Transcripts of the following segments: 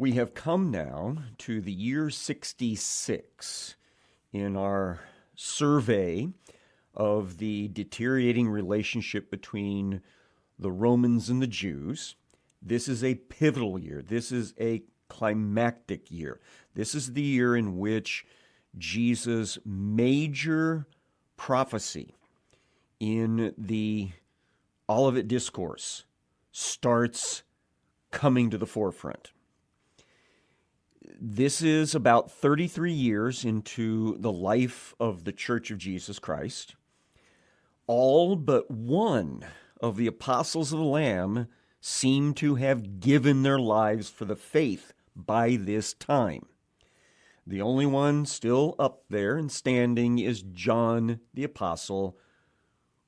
We have come now to the year 66 in our survey of the deteriorating relationship between the Romans and the Jews. This is a pivotal year. This is a climactic year. This is the year in which Jesus' major prophecy in the Olivet Discourse starts coming to the forefront. This is about 33 years into the life of the Church of Jesus Christ. All but one of the apostles of the Lamb seem to have given their lives for the faith by this time. The only one still up there and standing is John the Apostle,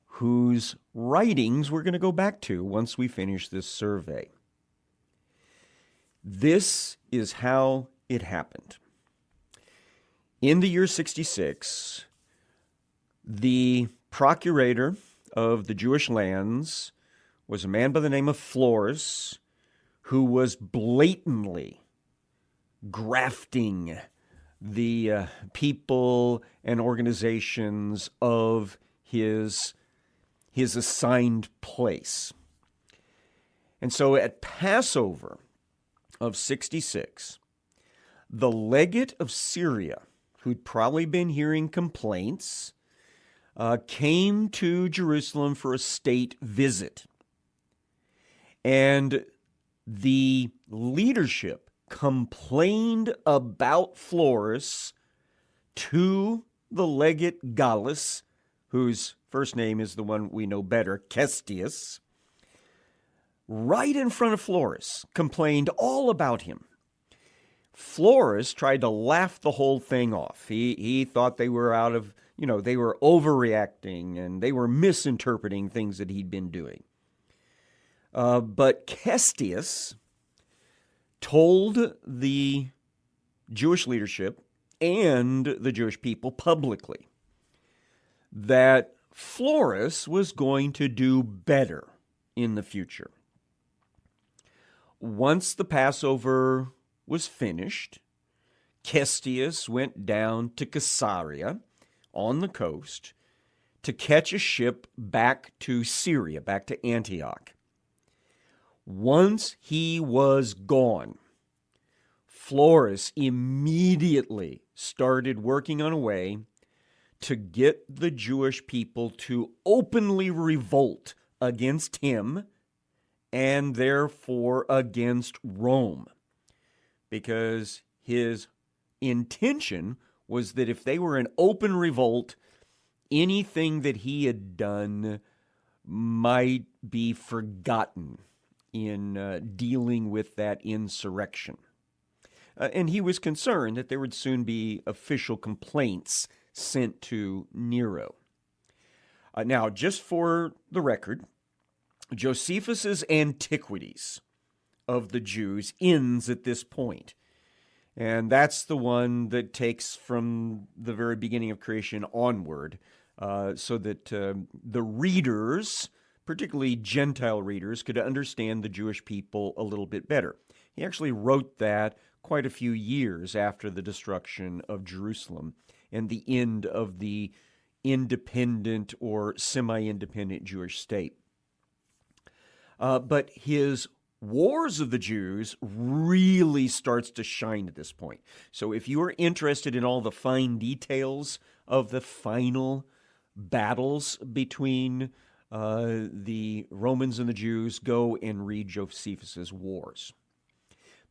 whose writings we're going to go back to once we finish this survey. This is how it happened. In the year 66, the procurator of the Jewish lands was a man by the name of Florus, who was blatantly grafting the people and organizations of his assigned place. And so at Passover of 66, the legate of Syria, who'd probably been hearing complaints, came to Jerusalem for a state visit. And the leadership complained about Florus to the legate Gallus, whose first name is the one we know better, Cestius, right in front of Florus, complained all about him. Florus tried to laugh the whole thing off. He thought they were they were overreacting and they were misinterpreting things that he'd been doing. But Cestius told the Jewish leadership and the Jewish people publicly that Florus was going to do better in the future. Once the Passover was finished, Cestius went down to Caesarea on the coast to catch a ship back to Syria, back to Antioch. Once he was gone, Florus immediately started working on a way to get the Jewish people to openly revolt against him and therefore against Rome, because his intention was that if they were in open revolt, anything that he had done might be forgotten in dealing with that insurrection. And he was concerned that there would soon be official complaints sent to Nero. Now, just for the record, Josephus's Antiquities of the Jews ends at this point. And that's the one that takes from the very beginning of creation onward, so that the readers, particularly Gentile readers, could understand the Jewish people a little bit better. He actually wrote that quite a few years after the destruction of Jerusalem and the end of the independent or semi-independent Jewish state. But his Wars of the Jews really starts to shine at this point. So if you are interested in all the fine details of the final battles between the Romans and the Jews, go and read Josephus's Wars.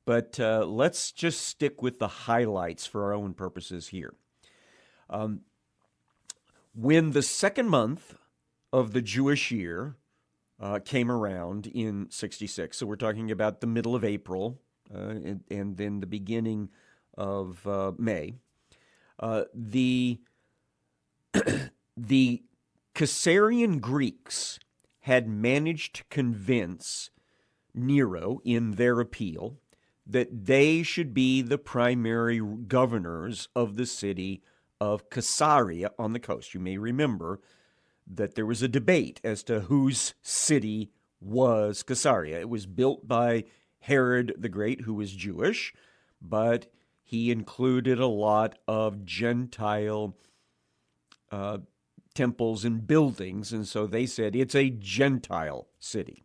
But let's just stick with the highlights for our own purposes here. When the second month of the Jewish year came around in 66. So we're talking about the middle of April and then the beginning of May. The Caesarian Greeks had managed to convince Nero in their appeal that they should be the primary governors of the city of Caesarea on the coast. You may remember that there was a debate as to whose city was Caesarea. It was built by Herod the Great, who was Jewish, but he included a lot of Gentile temples and buildings, and so they said it's a Gentile city.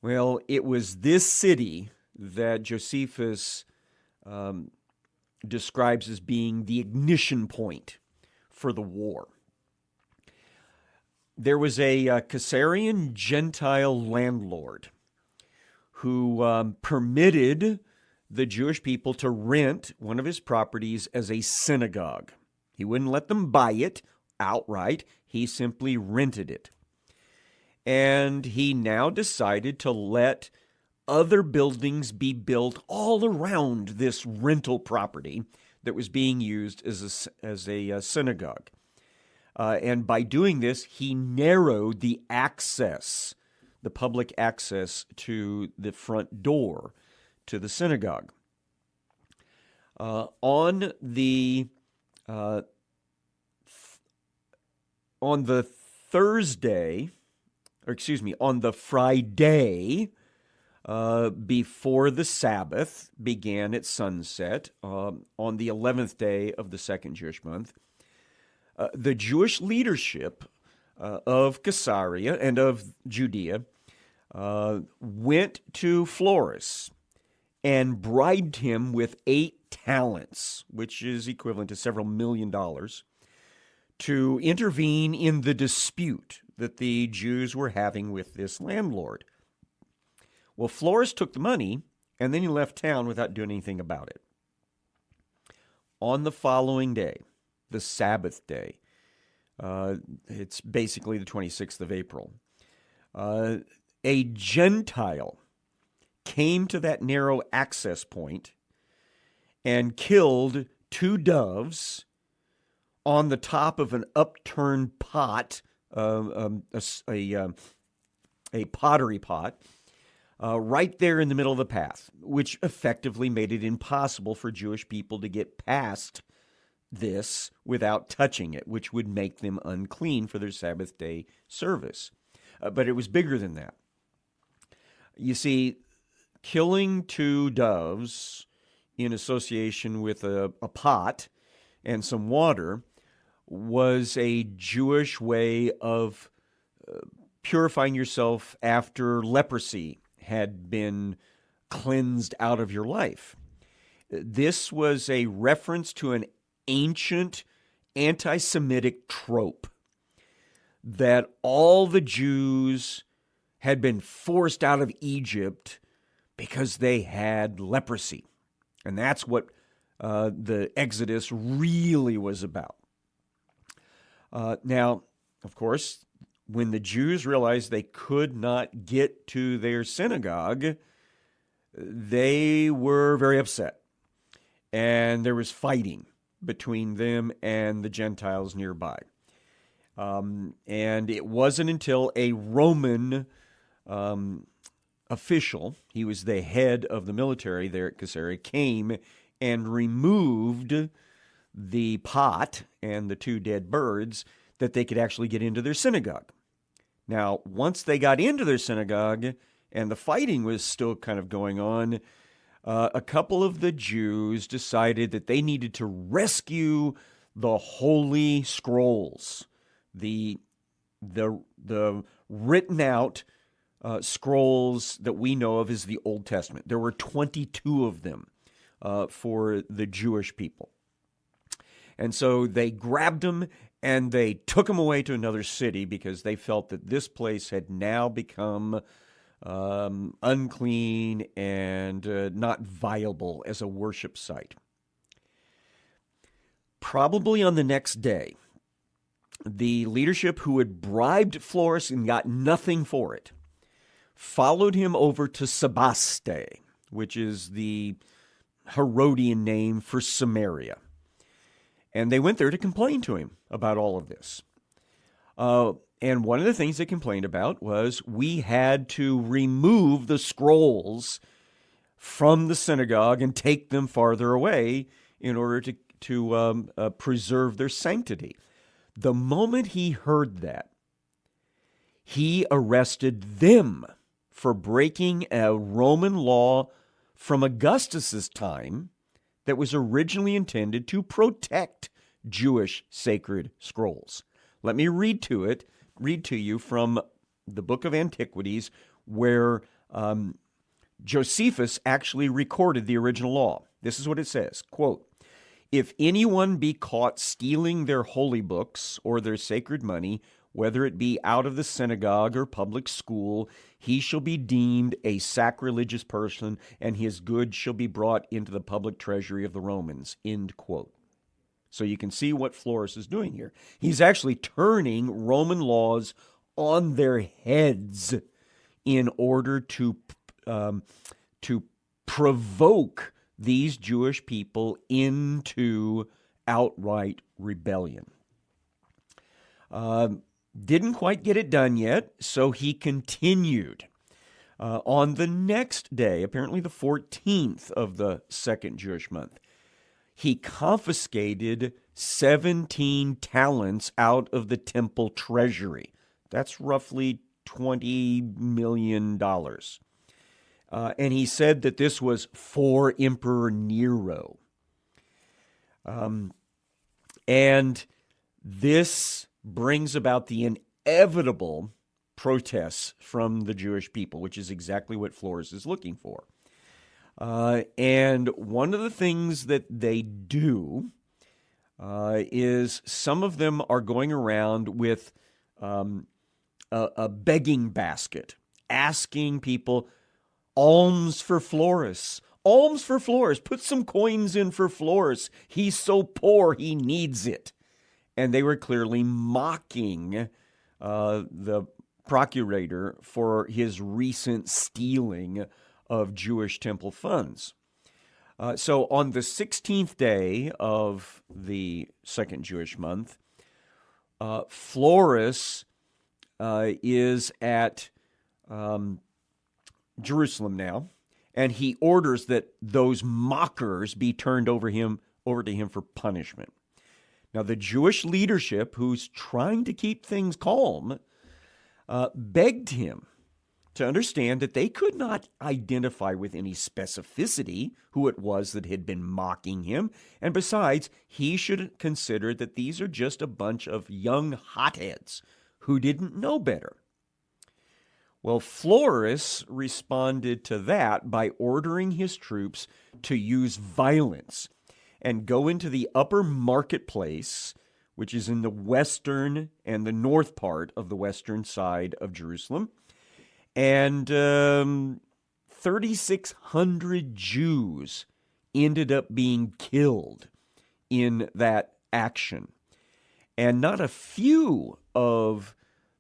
Well, it was this city that Josephus describes as being the ignition point for the war. There was a Caesarian Gentile landlord who permitted the Jewish people to rent one of his properties as a synagogue. He wouldn't let them buy it outright. He simply rented it. And he now decided to let other buildings be built all around this rental property that was being used as a synagogue. And by doing this, he narrowed the public access to the front door to the synagogue. On the Friday before the Sabbath began at sunset, on the 11th day of the second Jewish month, the Jewish leadership of Caesarea and of Judea went to Florus and bribed him with 8 talents, which is equivalent to several $million, to intervene in the dispute that the Jews were having with this landlord. Well, Florus took the money, and then he left town without doing anything about it. On the following day, the Sabbath day, it's basically the 26th of April, a Gentile came to that narrow access point and killed 2 doves on the top of an upturned pot, a pottery pot, right there in the middle of the path, which effectively made it impossible for Jewish people to get past this without touching it, which would make them unclean for their Sabbath day service. But it was bigger than that. You see, killing 2 doves in association with a pot and some water was a Jewish way of purifying yourself after leprosy had been cleansed out of your life. This was a reference to an ancient anti-Semitic trope that all the Jews had been forced out of Egypt because they had leprosy. And that's what the Exodus really was about. Now, of course, when the Jews realized they could not get to their synagogue, they were very upset. And there was fighting between them and the Gentiles nearby. And it wasn't until a Roman official, he was the head of the military there at Caesarea, came and removed the pot and the 2 dead birds that they could actually get into their synagogue. Now, once they got into their synagogue and the fighting was still kind of going on, a couple of the Jews decided that they needed to rescue the Holy Scrolls, the written out scrolls that we know of as the Old Testament. There were 22 of them for the Jewish people. And so they grabbed them and they took them away to another city because they felt that this place had now become unclean and not viable as a worship site. Probably on the next day, the leadership who had bribed Florus and got nothing for it followed him over to Sebaste, which is the Herodian name for Samaria. And they went there to complain to him about all of this. And one of the things they complained about was we had to remove the scrolls from the synagogue and take them farther away in order to preserve their sanctity. The moment he heard that, he arrested them for breaking a Roman law from Augustus's time that was originally intended to protect Jewish sacred scrolls. Let me read to you from the book of Antiquities, where Josephus actually recorded the original law. This is what it says, quote, "If anyone be caught stealing their holy books or their sacred money, whether it be out of the synagogue or public school, he shall be deemed a sacrilegious person, and his goods shall be brought into the public treasury of the Romans." End quote. So you can see what Florus is doing here. He's actually turning Roman laws on their heads in order to provoke these Jewish people into outright rebellion. Didn't quite get it done yet, so he continued. On the next day, apparently the 14th of the second Jewish month, he confiscated 17 talents out of the temple treasury. That's roughly $20 million. And he said that this was for Emperor Nero. And this brings about the inevitable protests from the Jewish people, which is exactly what Florus is looking for. And one of the things that they do is some of them are going around with a begging basket, asking people, alms for Florus, alms for Florus, put some coins in for Florus. He's so poor, he needs it. And they were clearly mocking the procurator for his recent stealing of Jewish temple funds. So on the 16th day of the second Jewish month, Florus is at Jerusalem now, and he orders that those mockers be turned over to him for punishment. Now, the Jewish leadership, who's trying to keep things calm, begged him to understand that they could not identify with any specificity who it was that had been mocking him, and besides, he should consider that these are just a bunch of young hotheads who didn't know better. Well, Florus responded to that by ordering his troops to use violence and go into the upper marketplace, which is in the western and the north part of the western side of Jerusalem. And 3,600 Jews ended up being killed in that action. And not a few of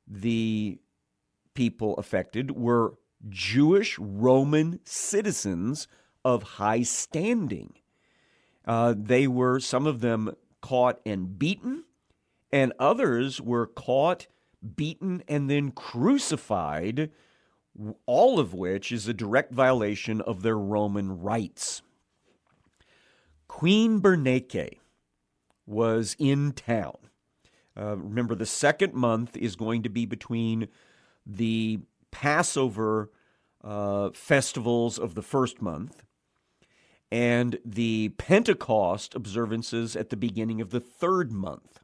the people affected were Jewish Roman citizens of high standing. They were, some of them, caught and beaten, and others were caught, beaten, and then crucified, all of which is a direct violation of their Roman rights. Queen Bernice was in town. Remember, the second month is going to be between the Passover festivals of the first month and the Pentecost observances at the beginning of the third month.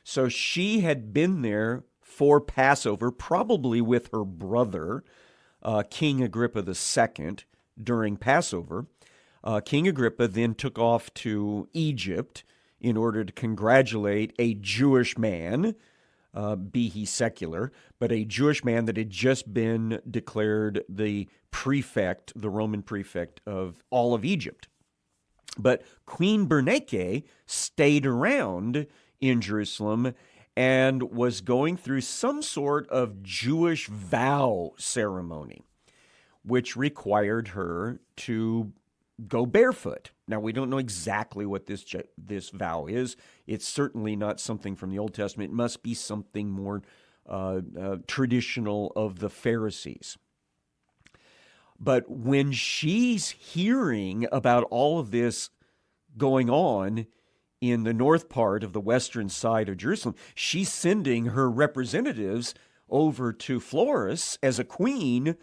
So she had been there for Passover, probably with her brother, King Agrippa II, during Passover. King Agrippa then took off to Egypt in order to congratulate a Jewish man, be he secular, but a Jewish man that had just been declared the prefect, the Roman prefect of all of Egypt. But Queen Bernice stayed around in Jerusalem and was going through some sort of Jewish vow ceremony, which required her to go barefoot. Now, we don't know exactly what this vow is. It's certainly not something from the Old Testament. It must be something more traditional of the Pharisees. But when she's hearing about all of this going on in the north part of the western side of Jerusalem, she's sending her representatives over to Florus as a queen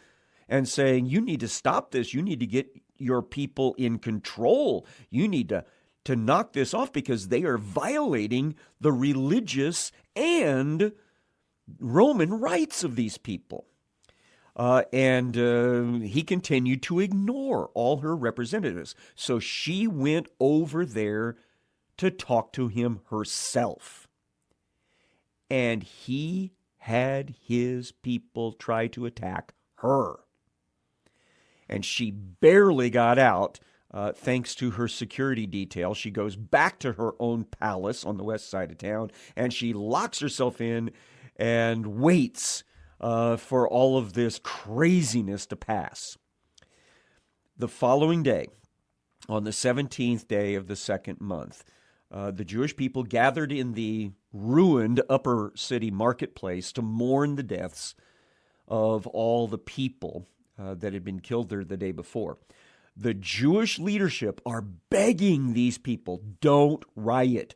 and saying, you need to stop this. You need to get your people in control. You need to knock this off because they are violating the religious and Roman rights of these people. And he continued to ignore all her representatives. So she went over there to talk to him herself. And he had his people try to attack her. And she barely got out thanks to her security detail. She goes back to her own palace on the west side of town, and she locks herself in and waits for all of this craziness to pass. The following day, on the 17th day of the second month, the Jewish people gathered in the ruined upper city marketplace to mourn the deaths of all the people that had been killed there the day before. The Jewish leadership are begging these people, don't riot.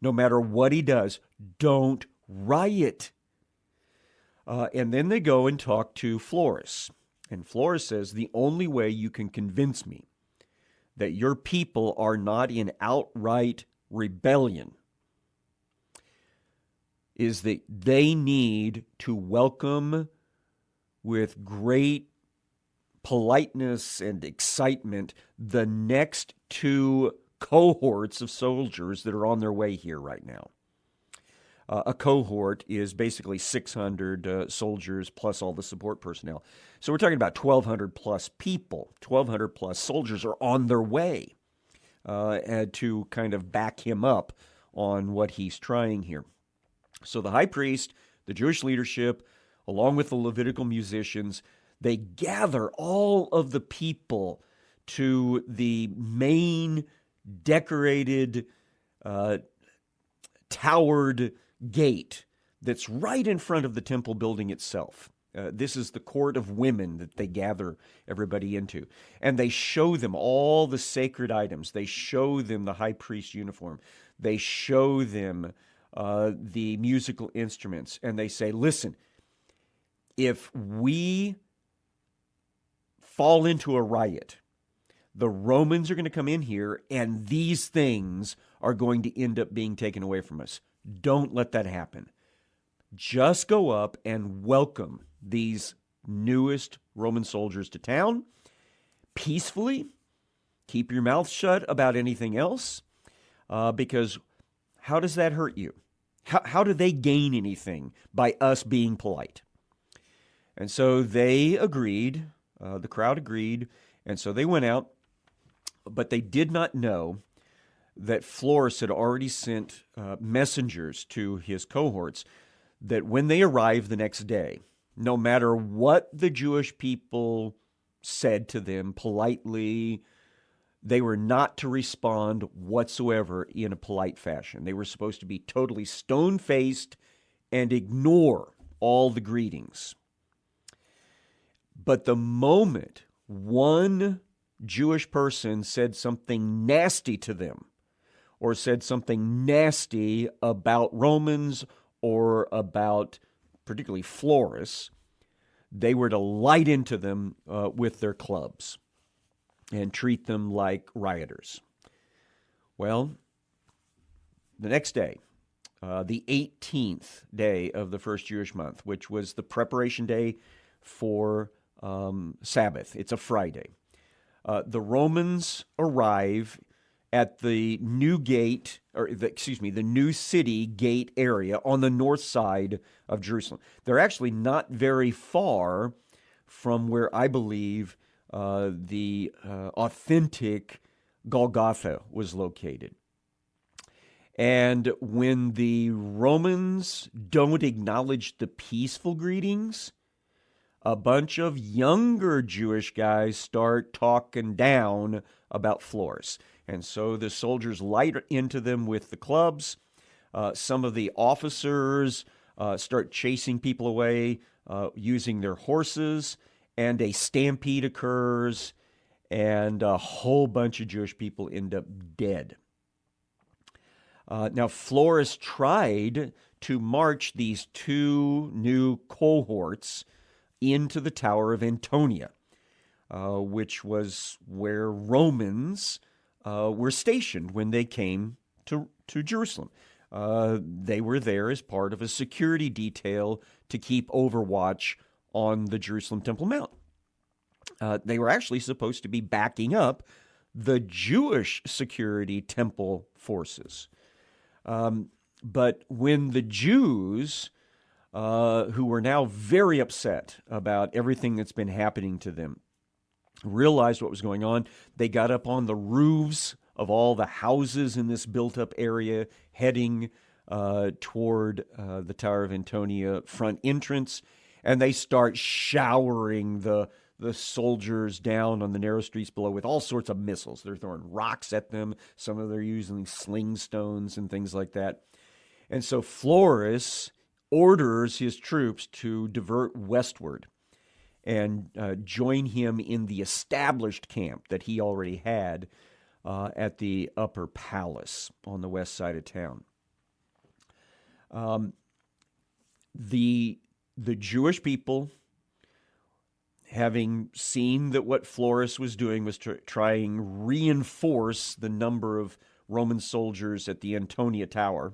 No matter what he does, don't riot. And then they go and talk to Florus. And Florus says, the only way you can convince me that your people are not in outright rebellion is that they need to welcome with great politeness and excitement the next two cohorts of soldiers that are on their way here right now. A cohort is basically 600 soldiers plus all the support personnel. So we're talking about 1,200 plus people. 1,200 plus soldiers are on their way to kind of back him up on what he's trying here. So the high priest, the Jewish leadership, along with the Levitical musicians, they gather all of the people to the main decorated, towered gate that's right in front of the temple building itself. This is the court of women that they gather everybody into. And they show them all the sacred items. They show them the high priest's uniform. They show them the musical instruments. And they say, listen, if we fall into a riot, the Romans are going to come in here and these things are going to end up being taken away from us. Don't let that happen. Just go up and welcome these newest Roman soldiers to town peacefully. Keep your mouth shut about anything else, because how does that hurt you? How do they gain anything by us being polite? And so they agreed, the crowd agreed, and so they went out, but they did not know that Florus had already sent messengers to his cohorts that when they arrived the next day, no matter what the Jewish people said to them politely, they were not to respond whatsoever in a polite fashion. They were supposed to be totally stone-faced and ignore all the greetings. But the moment one Jewish person said something nasty to them, or said something nasty about Romans or about particularly Florus, they were to light into them with their clubs and treat them like rioters. Well, the next day, the 18th day of the first Jewish month, which was the preparation day for Sabbath, it's a Friday, the Romans arrive at the new gate, the new city gate area on the north side of Jerusalem. They're actually not very far from where I believe the authentic Golgotha was located. And when the Romans don't acknowledge the peaceful greetings, a bunch of younger Jewish guys start talking down about Florus. And so the soldiers light into them with the clubs. Some of the officers start chasing people away using their horses, and a stampede occurs, and a whole bunch of Jewish people end up dead. Now, Florus tried to march these two new cohorts into the Tower of Antonia, which was where Romans were stationed when they came to Jerusalem. They were there as part of a security detail to keep overwatch on the Jerusalem Temple Mount. They were actually supposed to be backing up the Jewish security temple forces. But when the Jews, who were now very upset about everything that's been happening to them, realized what was going on, they got up on the roofs of all the houses in this built-up area, heading toward the Tower of Antonia front entrance, and they start showering the soldiers down on the narrow streets below with all sorts of missiles. They're throwing rocks at them. Some of them are using sling stones and things like that. And so Florus orders his troops to divert westward and join him in the established camp that he already had at the Upper Palace on the west side of town. The Jewish people, having seen that what Florus was doing was trying reinforce the number of Roman soldiers at the Antonia Tower,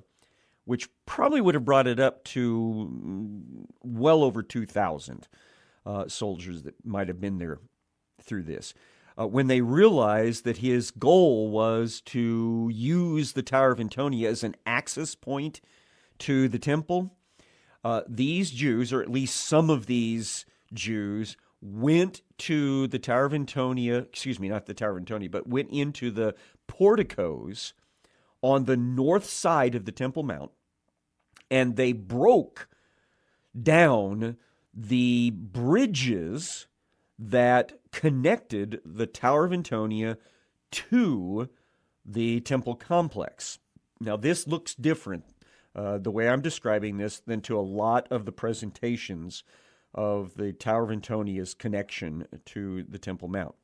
which probably would have brought it up to well over 2,000 soldiers that might have been there through this. When they realized that his goal was to use the Tower of Antonia as an access point to the temple, these Jews, or at least some of these Jews, went to the Tower of Antonia, not the Tower of Antonia, but went into the porticos on the north side of the Temple Mount, and they broke down the bridges that connected the Tower of Antonia to the temple complex. Now, this looks different, the way I'm describing this, than to a lot of the presentations of the Tower of Antonia's connection to the Temple Mount.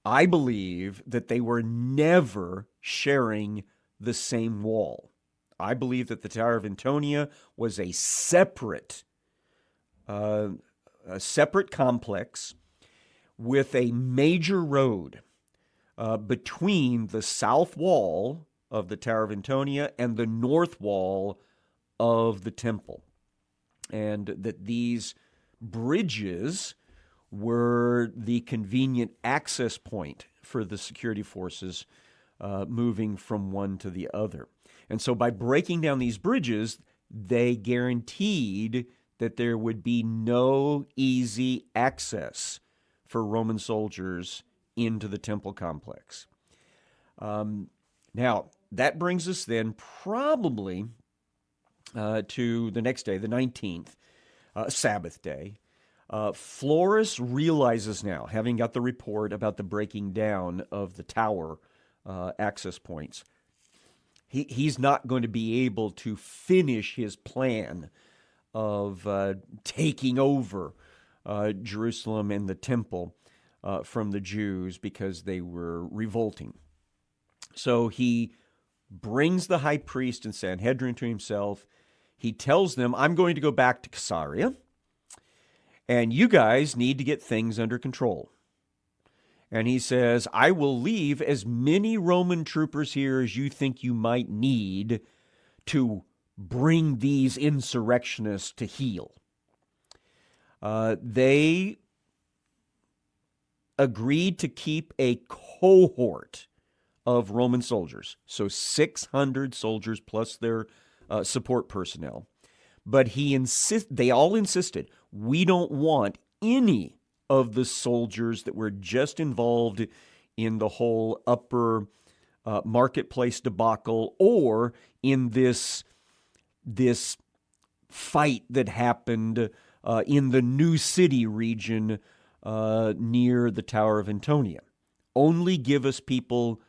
I believe that they were never sharing the same wall. I believe that the Tower of Antonia was a separate complex with a major road between the south wall of the Tower of Antonia and the north wall of the temple. And that these bridges were the convenient access point for the security forces moving from one to the other. And so by breaking down these bridges, they guaranteed that there would be no easy access for Roman soldiers into the temple complex. Now, that brings us then probably to the next day, the 19th, Sabbath day. Florus realizes now, having got the report about the breaking down of the tower access points, he's not going to be able to finish his plan of taking over Jerusalem and the temple from the Jews because they were revolting. So he brings the high priest and Sanhedrin to himself. He tells them, I'm going to go back to Caesarea, and you guys need to get things under control. And he says, I will leave as many Roman troopers here as you think you might need to bring these insurrectionists to heel. They agreed to keep a cohort of Roman soldiers, so 600 soldiers plus their support personnel. But they all insisted, we don't want any of the soldiers that were just involved in the whole upper marketplace debacle or in this fight that happened in the New City region near the Tower of Antonia. Only give us people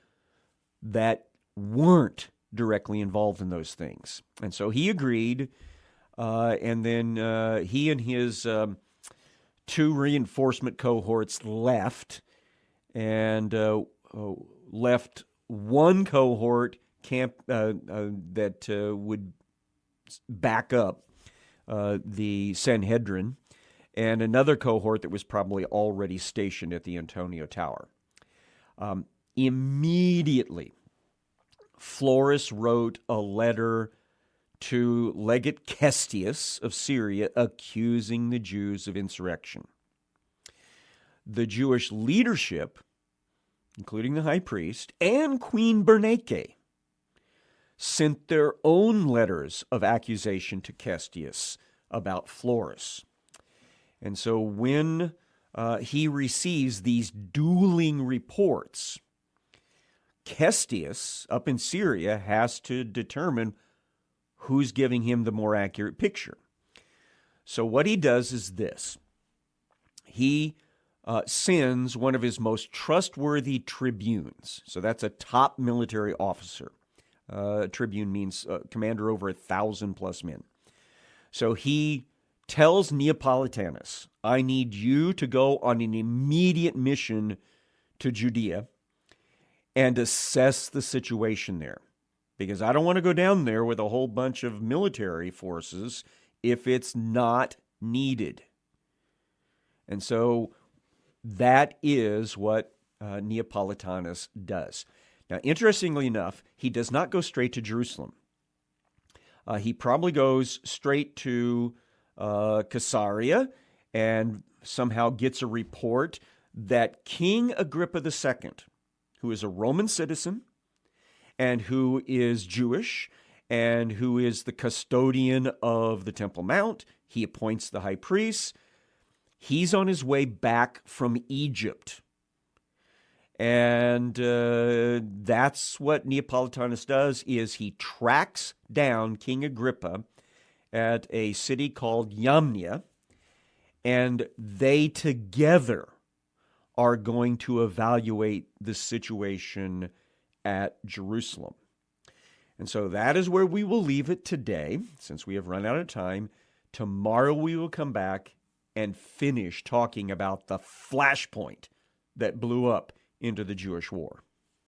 that weren't directly involved in those things. And so he agreed, and then he and his two reinforcement cohorts left, and left one cohort camp that would back up the Sanhedrin, and another cohort that was probably already stationed at the Antonia Tower. Immediately, Florus wrote a letter to Legate Cestius of Syria accusing the Jews of insurrection. The Jewish leadership, including the high priest and Queen Bernice, sent their own letters of accusation to Cestius about Florus. And so when he receives these dueling reports, Cestius, up in Syria, has to determine who's giving him the more accurate picture. So what he does is this. He sends one of his most trustworthy tribunes. So that's a top military officer. Tribune means commander over 1,000 plus men. So he tells Neapolitanus, I need you to go on an immediate mission to Judea and assess the situation there. Because I don't want to go down there with a whole bunch of military forces if it's not needed. And so that is what Neapolitanus does. Now, interestingly enough, he does not go straight to Jerusalem. He probably goes straight to Caesarea and somehow gets a report that King Agrippa II, who is a Roman citizen and who is Jewish and who is the custodian of the Temple Mount, he appoints the high priest. He's on his way back from Egypt. And that's what Neapolitanus does, is he tracks down King Agrippa at a city called Yamnia, and they together are going to evaluate the situation at Jerusalem. And so that is where we will leave it today, since we have run out of time. Tomorrow we will come back and finish talking about the flashpoint that blew up into the Jewish war.